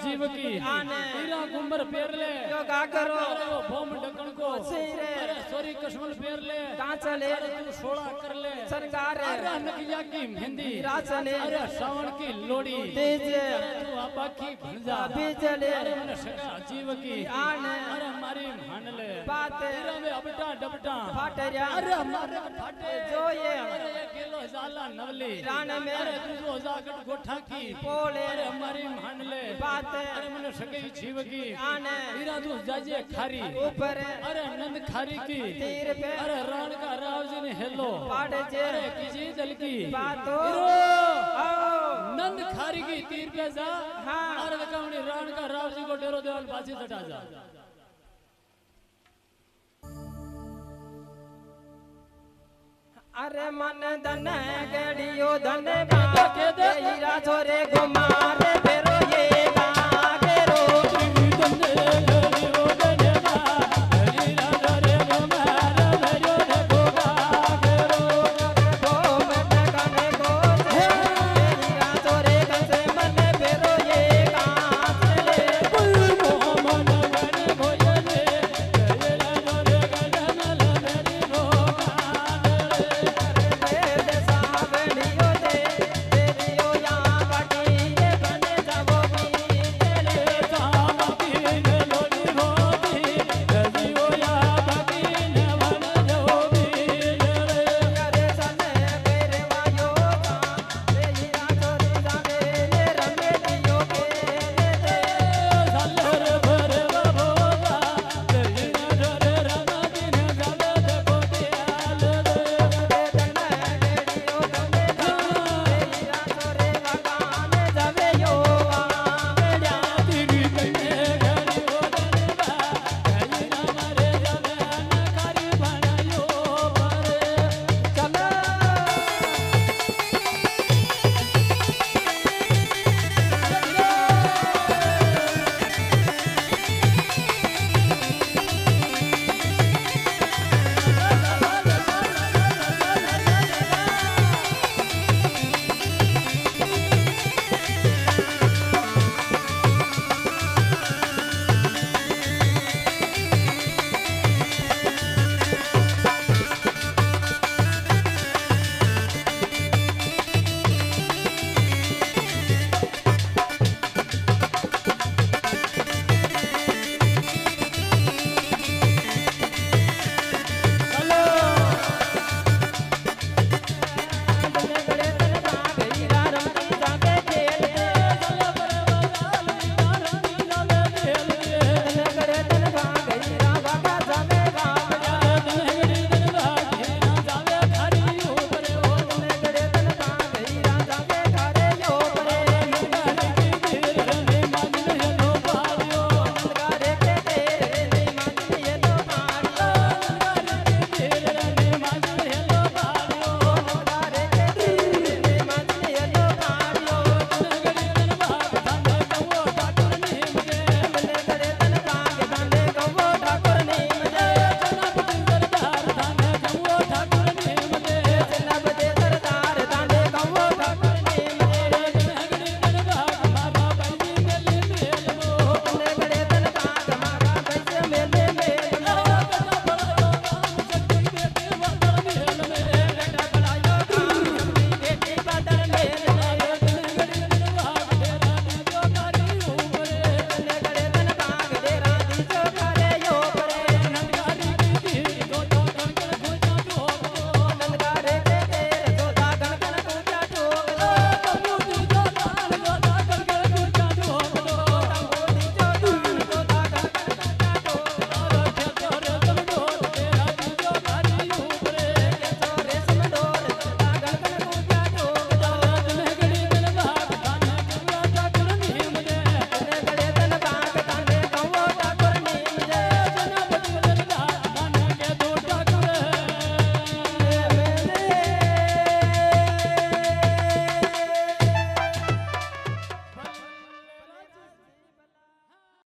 जीव की हीरा गुंबर पेर ले यो का करो वो भोम ढकन को अरे सोरी कसमल पेर ले कांचले तू सोड़ा कर ले सरकार अरे नकिया की मेहंदी राचले अरे श्रावण की लोड़ी तेज तू आपा की भंजा बीजले अरे मन सका जीव की अरे मारी मान ले बात हीरा में अबटा डबटा फाटरिया अरे मारे फाटे जोये अरे ये किलो जाला नवली रान में अरे तू जागट गोठा की पोले अरे हमारी मान ले बात अरे मन सके जीव की आने हीरा तू जाजे खारी ऊपर अरे नंद खारी की तीर पे अरे राण का राव जी ने हेलो पाड़ जे अरे किसी दल की बातो हीरो नंद खारी की तीर पे जा हाँ अरे कमणी राण का राव जी को डेरो देवाल पाछी सटा जा अरे मन धन गड़ियो धन बाबा के हीरा छोरे गुमार